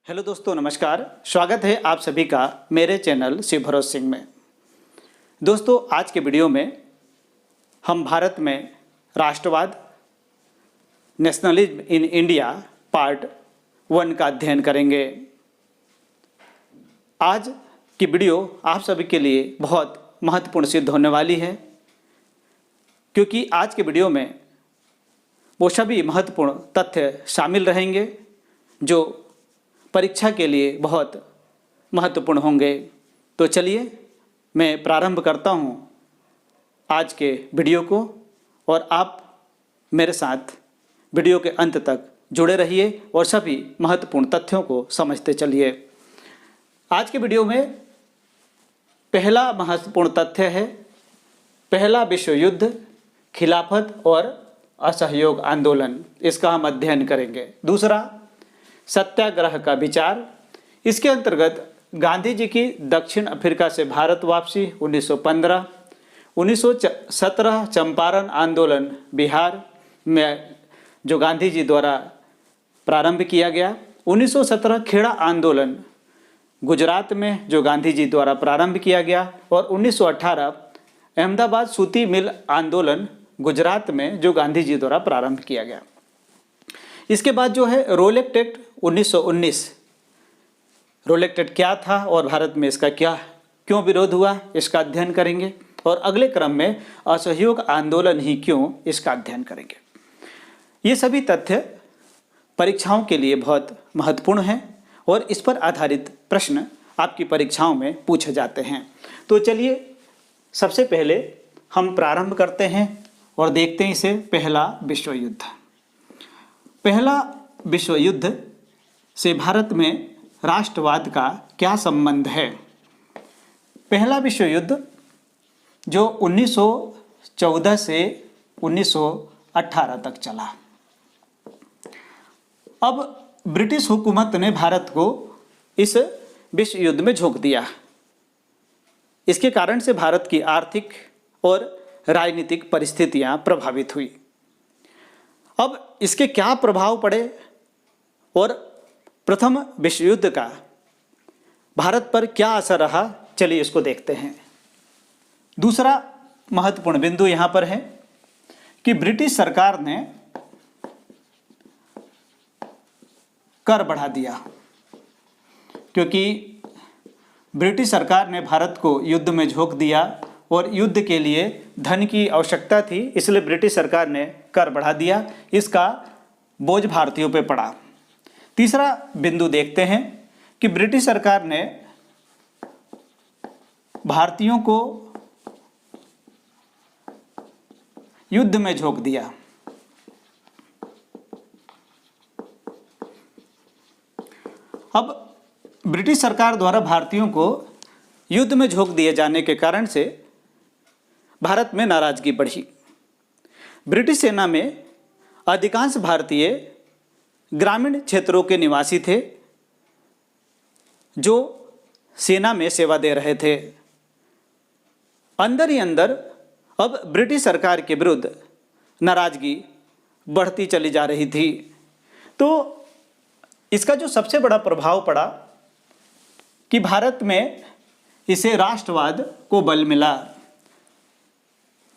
Hello दोस्तों, नमस्कार। स्वागत है आप सभी का मेरे चैनल शिव भरोस सिंह में। दोस्तों, आज के वीडियो में हम भारत में राष्ट्रवाद, नेशनलिज्म इन इंडिया पार्ट 1 का अध्ययन करेंगे। आज की वीडियो आप सभी के लिए बहुत महत्वपूर्ण सिद्ध होने वाली है, क्योंकि आज के वीडियो में वो सभी महत्वपूर्ण तथ्य शामिल रहेंगे जो परीक्षा के लिए बहुत महत्वपूर्ण होंगे। तो चलिए मैं प्रारंभ करता हूं आज के वीडियो को, और आप मेरे साथ वीडियो के अंत तक जुड़े रहिए और सभी महत्वपूर्ण तथ्यों को समझते चलिए। आज के वीडियो में पहला महत्वपूर्ण तथ्य है पहला विश्व युद्ध, खिलाफत और असहयोग आंदोलन। इसका हम अध्ययन करेंगे। दूसरा, सत्याग्रह का विचार। इसके अंतर्गत गांधी जी की दक्षिण अफ्रीका से भारत वापसी 1915, 1917 चंपारण आंदोलन बिहार में जो गांधी जी द्वारा प्रारंभ किया गया, 1917 खेड़ा आंदोलन गुजरात में जो गांधी जी द्वारा प्रारंभ किया गया, और 1918 अहमदाबाद सूती मिल आंदोलन गुजरात में जो गांधी जी द्वारा प्रारंभ किया गया। इसके बाद जो है रोलेक्ट एक्ट 1919। रोलेक्ट एक्ट क्या था और भारत में इसका क्यों विरोध हुआ, इसका अध्ययन करेंगे। और अगले क्रम में असहयोग आंदोलन ही क्यों, इसका अध्ययन करेंगे। ये सभी तथ्य परीक्षाओं के लिए बहुत महत्वपूर्ण हैं और इस पर आधारित प्रश्न आपकी परीक्षाओं में पूछे जाते हैं। तो चलिए सबसे पहले हम प्रारंभ करते हैं और देखते हैं इसे पहला विश्व युद्ध। पहला विश्व युद्ध से भारत में राष्ट्रवाद का क्या संबंध है? पहला विश्व युद्ध जो 1914 से 1918 तक चला। अब ब्रिटिश हुकूमत ने भारत को इस विश्व युद्ध में झोंक दिया। इसके कारण से भारत की आर्थिक और राजनीतिक परिस्थितियां प्रभावित हुई। अब इसके क्या प्रभाव पड़े और प्रथम विश्व युद्ध का भारत पर क्या असर रहा, चलिए इसको देखते हैं। दूसरा महत्वपूर्ण बिंदु यहाँ पर है कि ब्रिटिश सरकार ने कर बढ़ा दिया, क्योंकि ब्रिटिश सरकार ने भारत को युद्ध में झोंक दिया और युद्ध के लिए धन की आवश्यकता थी, इसलिए ब्रिटिश सरकार ने कर बढ़ा दिया। इसका बोझ भारतीयों पे पड़ा। तीसरा बिंदु देखते हैं कि ब्रिटिश सरकार ने भारतीयों को युद्ध में झोंक दिया। अब ब्रिटिश सरकार द्वारा भारतीयों को युद्ध में झोंक दिए जाने के कारण से भारत में नाराजगी बढ़ी। ब्रिटिश सेना में अधिकांश भारतीय ग्रामीण क्षेत्रों के निवासी थे जो सेना में सेवा दे रहे थे। अंदर ही अंदर अब ब्रिटिश सरकार के विरुद्ध नाराजगी बढ़ती चली जा रही थी। तो इसका जो सबसे बड़ा प्रभाव पड़ा कि भारत में इसे राष्ट्रवाद को बल मिला।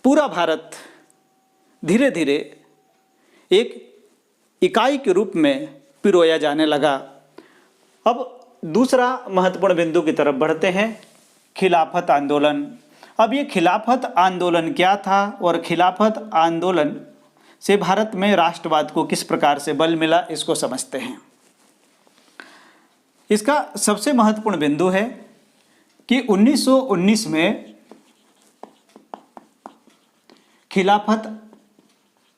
पूरा भारत धीरे धीरे एक इकाई के रूप में पिरोया जाने लगा। अब दूसरा महत्वपूर्ण बिंदु की तरफ बढ़ते हैं, खिलाफत आंदोलन। अब ये खिलाफत आंदोलन क्या था और खिलाफत आंदोलन से भारत में राष्ट्रवाद को किस प्रकार से बल मिला, इसको समझते हैं। इसका सबसे महत्वपूर्ण बिंदु है कि 1919 में खिलाफत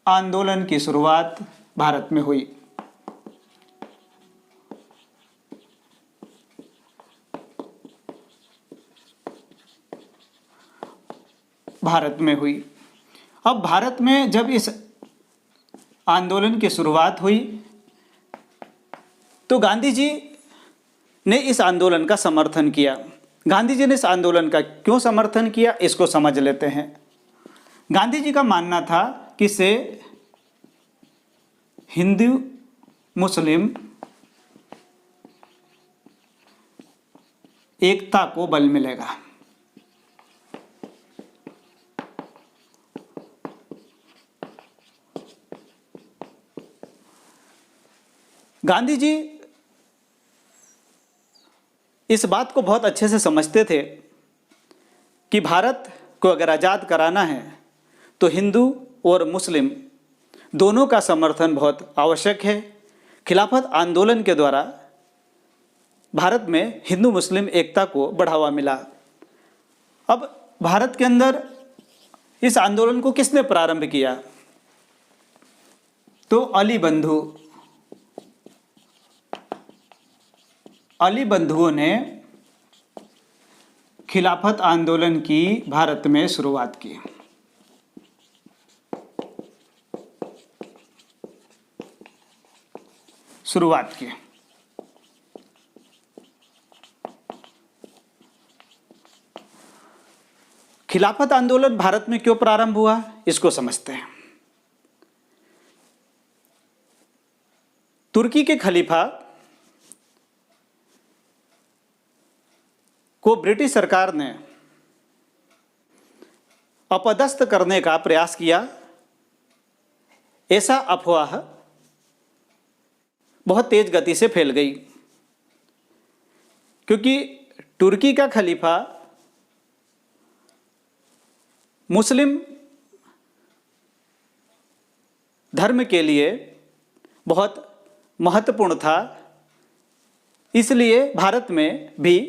आंदोलन की शुरुआत भारत में हुई। अब भारत में जब इस आंदोलन की शुरुआत हुई तो गांधी जी ने इस आंदोलन का समर्थन किया। गांधी जी ने इस आंदोलन का क्यों समर्थन किया, इसको समझ लेते हैं। गांधी जी का मानना था कि इससे हिंदू मुस्लिम एकता को बल मिलेगा। गांधी जी इस बात को बहुत अच्छे से समझते थे कि भारत को अगर आज़ाद कराना है तो हिंदू और मुस्लिम दोनों का समर्थन बहुत आवश्यक है। खिलाफत आंदोलन के द्वारा भारत में हिंदू मुस्लिम एकता को बढ़ावा मिला। अब भारत के अंदर इस आंदोलन को किसने प्रारंभ किया? तो अली बंधुओं ने खिलाफत आंदोलन की भारत में शुरुआत की। खिलाफत आंदोलन भारत में क्यों प्रारंभ हुआ, इसको समझते हैं। तुर्की के खलीफा को ब्रिटिश सरकार ने अपदस्थ करने का प्रयास किया। ऐसा अफवाह बहुत तेज गति से फैल गई, क्योंकि तुर्की का खलीफा मुस्लिम धर्म के लिए बहुत महत्वपूर्ण था। इसलिए भारत में भी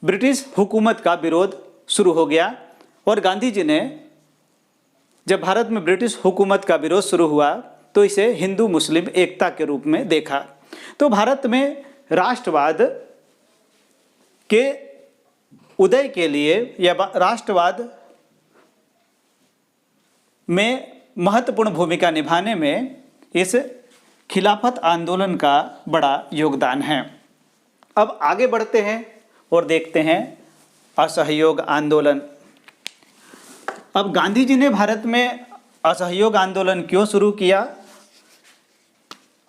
ब्रिटिश हुकूमत का विरोध शुरू हो गया और गांधी जी ने जब भारत में ब्रिटिश हुकूमत का विरोध शुरू हुआ तो इसे हिंदू मुस्लिम एकता के रूप में देखा। तो भारत में राष्ट्रवाद के उदय के लिए या राष्ट्रवाद में महत्वपूर्ण भूमिका निभाने में इस खिलाफत आंदोलन का बड़ा योगदान है। अब आगे बढ़ते हैं और देखते हैं असहयोग आंदोलन। अब गांधी जी ने भारत में असहयोग आंदोलन क्यों शुरू किया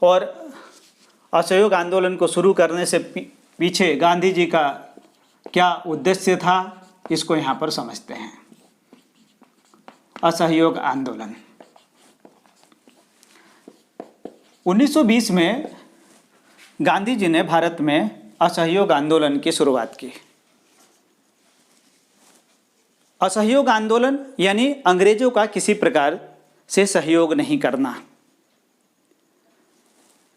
और असहयोग आंदोलन को शुरू करने से पीछे गांधी जी का क्या उद्देश्य था, इसको यहाँ पर समझते हैं। असहयोग आंदोलन 1920 में गांधी जी ने भारत में असहयोग आंदोलन की शुरुआत की। असहयोग आंदोलन यानी अंग्रेजों का किसी प्रकार से सहयोग नहीं करना।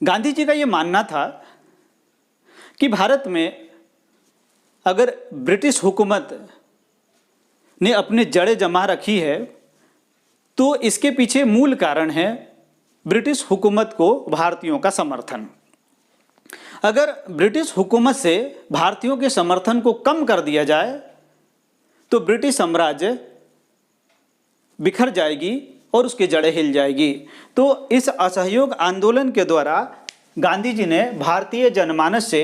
गांधी जी का ये मानना था कि भारत में अगर ब्रिटिश हुकूमत ने अपनी जड़ें जमा रखी है तो इसके पीछे मूल कारण है ब्रिटिश हुकूमत को भारतीयों का समर्थन। अगर ब्रिटिश हुकूमत से भारतीयों के समर्थन को कम कर दिया जाए तो ब्रिटिश साम्राज्य बिखर जाएगी और उसकी जड़ें हिल जाएगी। तो इस असहयोग आंदोलन के द्वारा गांधी जी ने भारतीय जनमानस से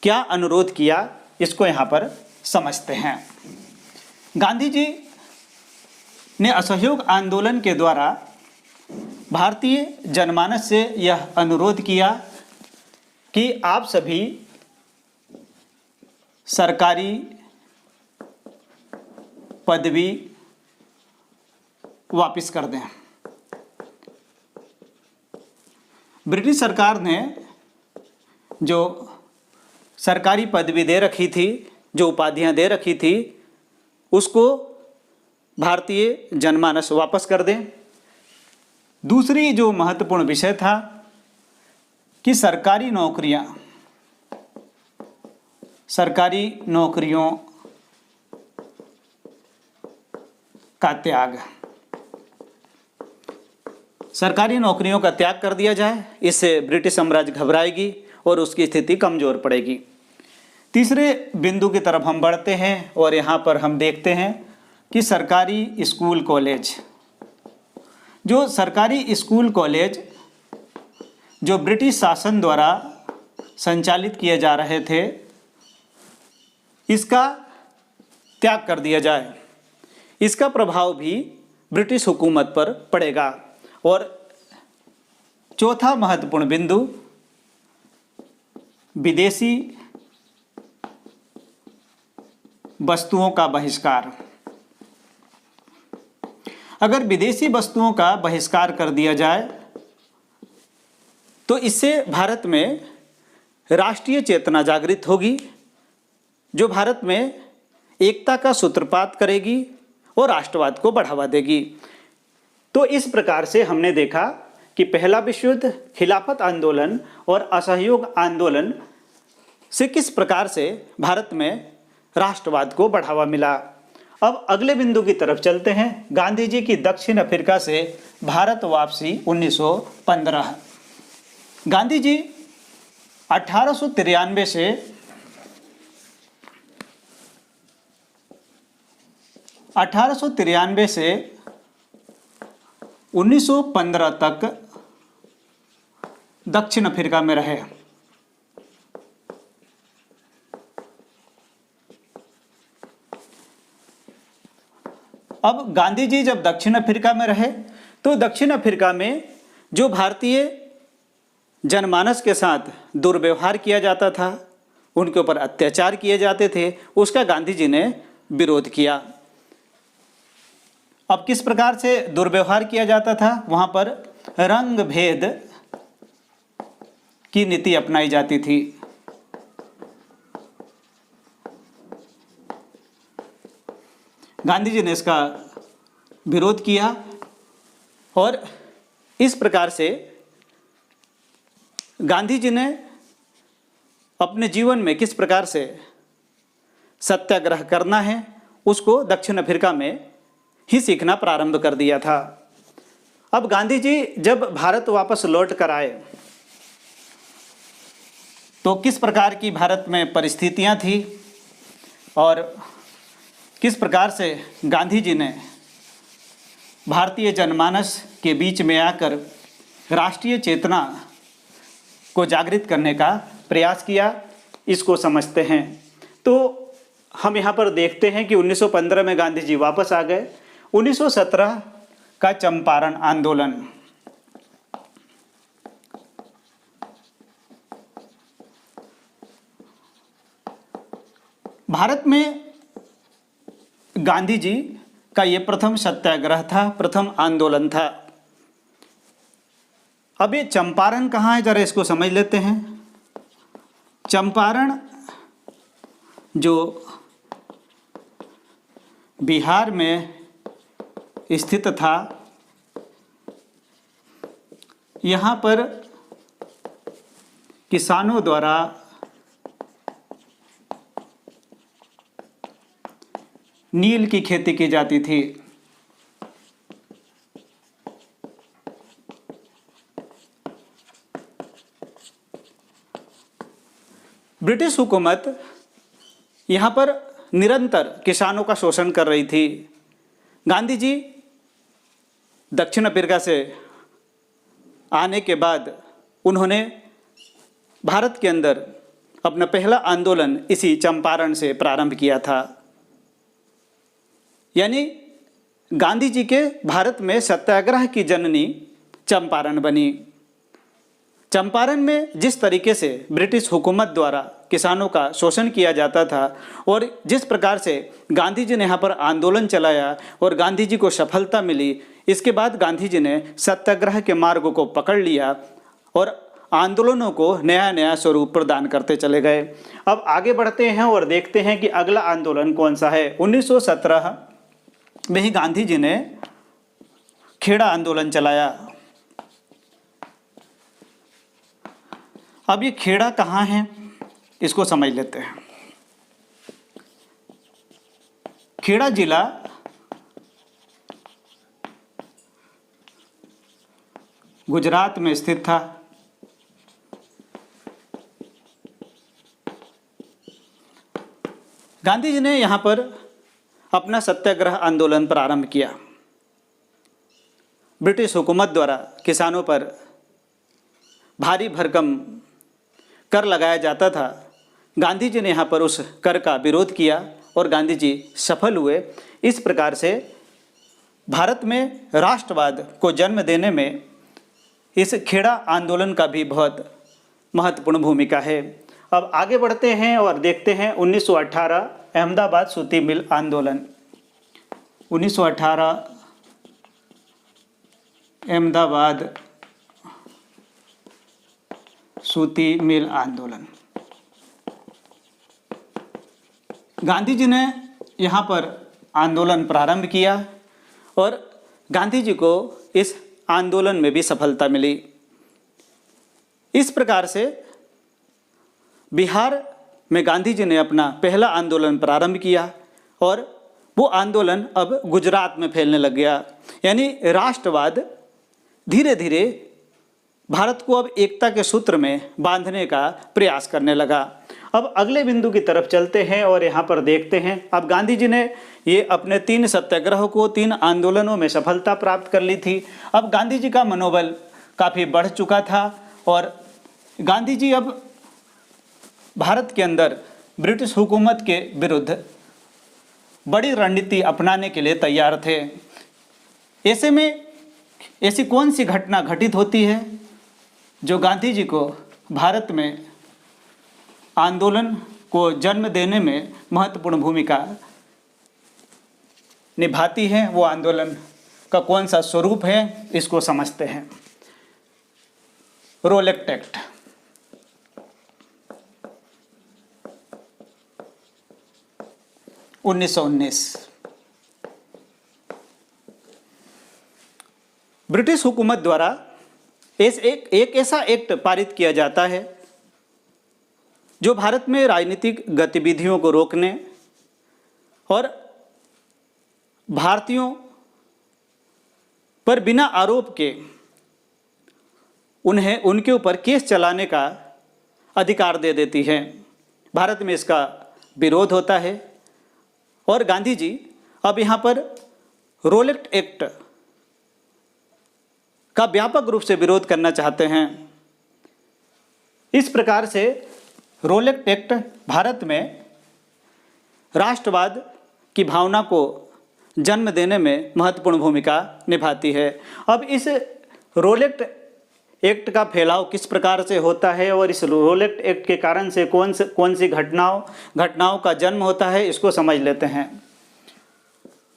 क्या अनुरोध किया, इसको यहाँ पर समझते हैं। गांधी जी ने असहयोग आंदोलन के द्वारा भारतीय जनमानस से यह अनुरोध किया कि आप सभी सरकारी पदवी वापस कर दें। ब्रिटिश सरकार ने जो सरकारी पदवी दे रखी थी, जो उपाधियां दे रखी थी, उसको भारतीय जनमानस वापस कर दें। दूसरी जो महत्वपूर्ण विषय था कि सरकारी नौकरियों का त्याग, सरकारी नौकरियों का त्याग कर दिया जाए। इससे ब्रिटिश साम्राज्य घबराएगी और उसकी स्थिति कमजोर पड़ेगी। तीसरे बिंदु की तरफ हम बढ़ते हैं और यहाँ पर हम देखते हैं कि सरकारी स्कूल कॉलेज, जो सरकारी स्कूल कॉलेज जो ब्रिटिश शासन द्वारा संचालित किए जा रहे थे, इसका त्याग कर दिया जाए। इसका प्रभाव भी ब्रिटिश हुकूमत पर पड़ेगा। और चौथा महत्वपूर्ण बिंदु, विदेशी वस्तुओं का बहिष्कार। अगर विदेशी वस्तुओं का बहिष्कार कर दिया जाए तो इससे भारत में राष्ट्रीय चेतना जागृत होगी, जो भारत में एकता का सूत्रपात करेगी और राष्ट्रवाद को बढ़ावा देगी। तो इस प्रकार से हमने देखा कि पहला विश्व युद्ध, खिलाफत आंदोलन और असहयोग आंदोलन से किस प्रकार से भारत में राष्ट्रवाद को बढ़ावा मिला। अब अगले बिंदु की तरफ चलते हैं, गांधी जी की दक्षिण अफ्रीका से भारत वापसी 1915। गांधी जी 1893 से 1915 तक दक्षिण अफ्रीका में रहे। अब गांधी जी जब दक्षिण अफ्रीका में रहे तो दक्षिण अफ्रीका में जो भारतीय जनमानस के साथ दुर्व्यवहार किया जाता था, उनके ऊपर अत्याचार किए जाते थे, उसका गांधी जी ने विरोध किया। अब किस प्रकार से दुर्व्यवहार किया जाता था? वहाँ पर रंग भेद की नीति अपनाई जाती थी। गांधी जी ने इसका विरोध किया और इस प्रकार से गांधी जी ने अपने जीवन में किस प्रकार से सत्याग्रह करना है उसको दक्षिण अफ्रीका में ही सीखना प्रारंभ कर दिया था। अब गांधी जी जब भारत वापस लौट कर आए तो किस प्रकार की भारत में परिस्थितियां थी और किस प्रकार से गांधी जी ने भारतीय जनमानस के बीच में आकर राष्ट्रीय चेतना को जागृत करने का प्रयास किया, इसको समझते हैं। तो हम यहाँ पर देखते हैं कि 1915 में गांधी जी वापस आ गए। 1917 का चंपारण आंदोलन, भारत में गांधी जी का ये प्रथम सत्याग्रह था, प्रथम आंदोलन था। अब ये चंपारण कहाँ है, जरा इसको समझ लेते हैं। चंपारण जो बिहार में स्थित था, यहाँ पर किसानों द्वारा नील की खेती की जाती थी। ब्रिटिश हुकूमत यहाँ पर निरंतर किसानों का शोषण कर रही थी। गांधी जी दक्षिण अफ्रीका से आने के बाद उन्होंने भारत के अंदर अपना पहला आंदोलन इसी चंपारण से प्रारंभ किया था। यानी गांधी जी के भारत में सत्याग्रह की जननी चंपारण बनी। चंपारण में जिस तरीके से ब्रिटिश हुकूमत द्वारा किसानों का शोषण किया जाता था और जिस प्रकार से गांधी जी ने यहाँ पर आंदोलन चलाया और गांधी जी को सफलता मिली, इसके बाद गांधी जी ने सत्याग्रह के मार्ग को पकड़ लिया और आंदोलनों को नया नया स्वरूप प्रदान करते चले गए। अब आगे बढ़ते हैं और देखते हैं कि अगला आंदोलन कौन सा है। 1917 में ही गांधी जी ने खेड़ा आंदोलन चलाया। अब ये खेड़ा कहाँ है, इसको समझ लेते हैं। खेड़ा जिला गुजरात में स्थित था। गांधी जी ने यहाँ पर अपना सत्याग्रह आंदोलन प्रारंभ किया। ब्रिटिश हुकूमत द्वारा किसानों पर भारी भरकम कर लगाया जाता था। गांधी जी ने यहाँ पर उस कर का विरोध किया और गांधी जी सफल हुए। इस प्रकार से भारत में राष्ट्रवाद को जन्म देने में इस खेड़ा आंदोलन का भी बहुत महत्वपूर्ण भूमिका है। अब आगे बढ़ते हैं और देखते हैं 1918 अहमदाबाद सूती मिल आंदोलन। 1918 अहमदाबाद सूती मिल आंदोलन। गांधी जी ने यहाँ पर आंदोलन प्रारंभ किया और गांधी जी को इस आंदोलन में भी सफलता मिली। इस प्रकार से बिहार में गांधी जी ने अपना पहला आंदोलन प्रारंभ किया और वो आंदोलन अब गुजरात में फैलने लग गया। यानी राष्ट्रवाद धीरे धीरे भारत को अब एकता के सूत्र में बांधने का प्रयास करने लगा। अब अगले बिंदु की तरफ चलते हैं और यहाँ पर देखते हैं। अब गांधी जी ने ये अपने 3 सत्याग्रहों को 3 आंदोलनों में सफलता प्राप्त कर ली थी। अब गांधी जी का मनोबल काफ़ी बढ़ चुका था और गांधी जी अब भारत के अंदर ब्रिटिश हुकूमत के विरुद्ध बड़ी रणनीति अपनाने के लिए तैयार थे। ऐसे में ऐसी कौन सी घटना घटित होती है जो गांधी जी को भारत में आंदोलन को जन्म देने में महत्वपूर्ण भूमिका निभाती है? वो आंदोलन का कौन सा स्वरूप है, इसको समझते हैं। रोलेक्ट एक्ट। (1919) ब्रिटिश हुकूमत द्वारा एक ऐसा एक्ट पारित किया जाता है जो भारत में राजनीतिक गतिविधियों को रोकने और भारतीयों पर बिना आरोप के उन्हें उनके ऊपर केस चलाने का अधिकार दे देती है। भारत में इसका विरोध होता है और गांधी जी अब यहाँ पर रोलेक्ट एक्ट का व्यापक रूप से विरोध करना चाहते हैं। इस प्रकार से रोलेक्ट एक्ट भारत में राष्ट्रवाद की भावना को जन्म देने में महत्वपूर्ण भूमिका निभाती है। अब इस रोलेक्ट एक्ट का फैलाव किस प्रकार से होता है और इस रोलेक्ट एक्ट के कारण से कौन सी घटनाओं का जन्म होता है, इसको समझ लेते हैं।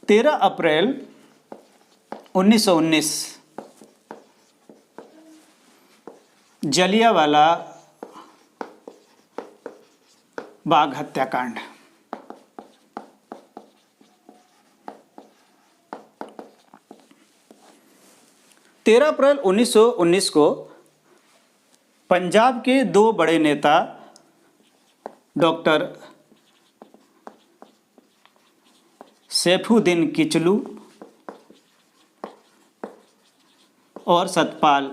13 अप्रैल 1919 जलियांवाला बाग हत्याकांड। तेरह अप्रैल 1919 को पंजाब के 2 बड़े नेता डॉक्टर सैफुद्दीन किचलू और सतपाल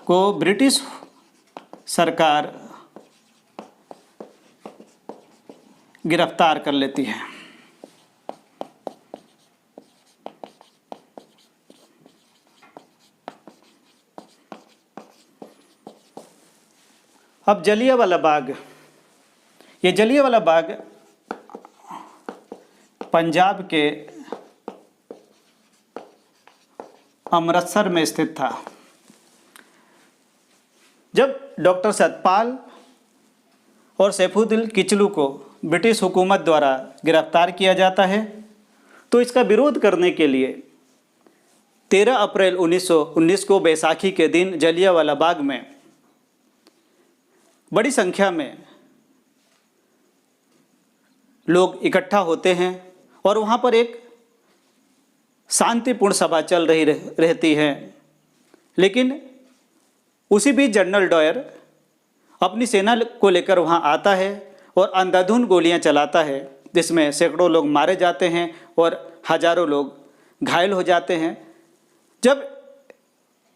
को ब्रिटिश सरकार गिरफ्तार कर लेती है। अब जलियांवाला बाग, ये जलियांवाला बाग पंजाब के अमृतसर में स्थित था। जब डॉक्टर सतपाल और सैफुद्दीन किचलू को ब्रिटिश हुकूमत द्वारा गिरफ्तार किया जाता है तो इसका विरोध करने के लिए 13 अप्रैल 1919 को बैसाखी के दिन जलियांवाला बाग में बड़ी संख्या में लोग इकट्ठा होते हैं और वहाँ पर एक शांतिपूर्ण सभा चल रही रहती है। लेकिन उसी बीच जनरल डायर अपनी सेना को लेकर वहाँ आता है और अंधाधुंध गोलियां चलाता है, जिसमें सैकड़ों लोग मारे जाते हैं और हजारों लोग घायल हो जाते हैं। जब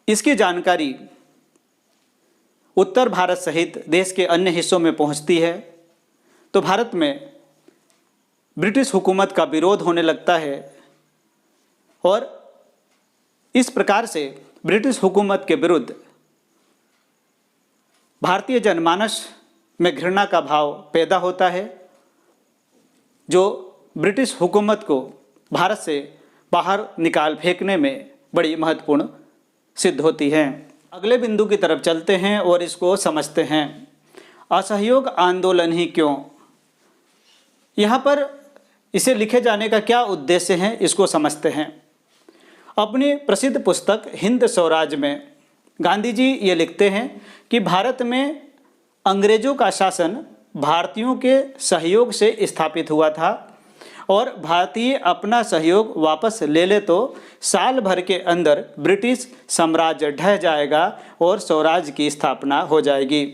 इसकी जानकारी उत्तर भारत सहित देश के अन्य हिस्सों में पहुंचती है तो भारत में ब्रिटिश हुकूमत का विरोध होने लगता है और इस प्रकार से ब्रिटिश हुकूमत के विरुद्ध भारतीय जनमानस में घृणा का भाव पैदा होता है, जो ब्रिटिश हुकूमत को भारत से बाहर निकाल फेंकने में बड़ी महत्वपूर्ण सिद्ध होती है। अगले बिंदु की तरफ चलते हैं और इसको समझते हैं। असहयोग आंदोलन ही क्यों? यहाँ पर इसे लिखे जाने का क्या उद्देश्य है, इसको समझते हैं। अपनी प्रसिद्ध पुस्तक हिंद स्वराज में गांधी जी ये लिखते हैं कि भारत में अंग्रेजों का शासन भारतीयों के सहयोग से स्थापित हुआ था और भारतीय अपना सहयोग वापस ले ले तो साल भर के अंदर ब्रिटिश साम्राज्य ढह जाएगा और स्वराज की स्थापना हो जाएगी।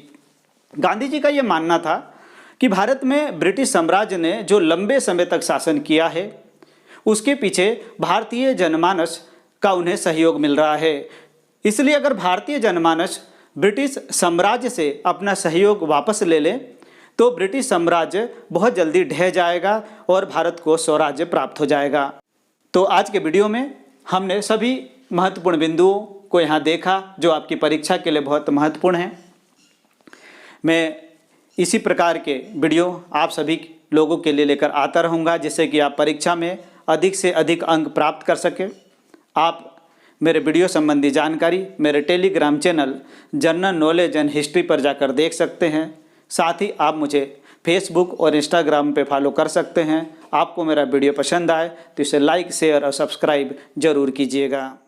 गांधी जी का ये मानना था कि भारत में ब्रिटिश साम्राज्य ने जो लंबे समय तक शासन किया है उसके पीछे भारतीय जनमानस का उन्हें सहयोग मिल रहा है। इसलिए अगर भारतीय जनमानस ब्रिटिश साम्राज्य से अपना सहयोग वापस ले ले तो ब्रिटिश साम्राज्य बहुत जल्दी ढह जाएगा और भारत को स्वराज्य प्राप्त हो जाएगा। तो आज के वीडियो में हमने सभी महत्वपूर्ण बिंदुओं को यहाँ देखा जो आपकी परीक्षा के लिए बहुत महत्वपूर्ण हैं। मैं इसी प्रकार के वीडियो आप सभी लोगों के लिए लेकर आता रहूँगा जिससे कि आप परीक्षा में अधिक से अधिक अंक प्राप्त कर सकें। आप मेरे वीडियो संबंधी जानकारी मेरे Telegram channel general knowledge and history पर जाकर देख सकते हैं। साथ ही आप मुझे फेसबुक और इंस्टाग्राम पे फॉलो कर सकते हैं। आपको मेरा वीडियो पसंद आए तो इसे लाइक, शेयर और सब्सक्राइब जरूर कीजिएगा।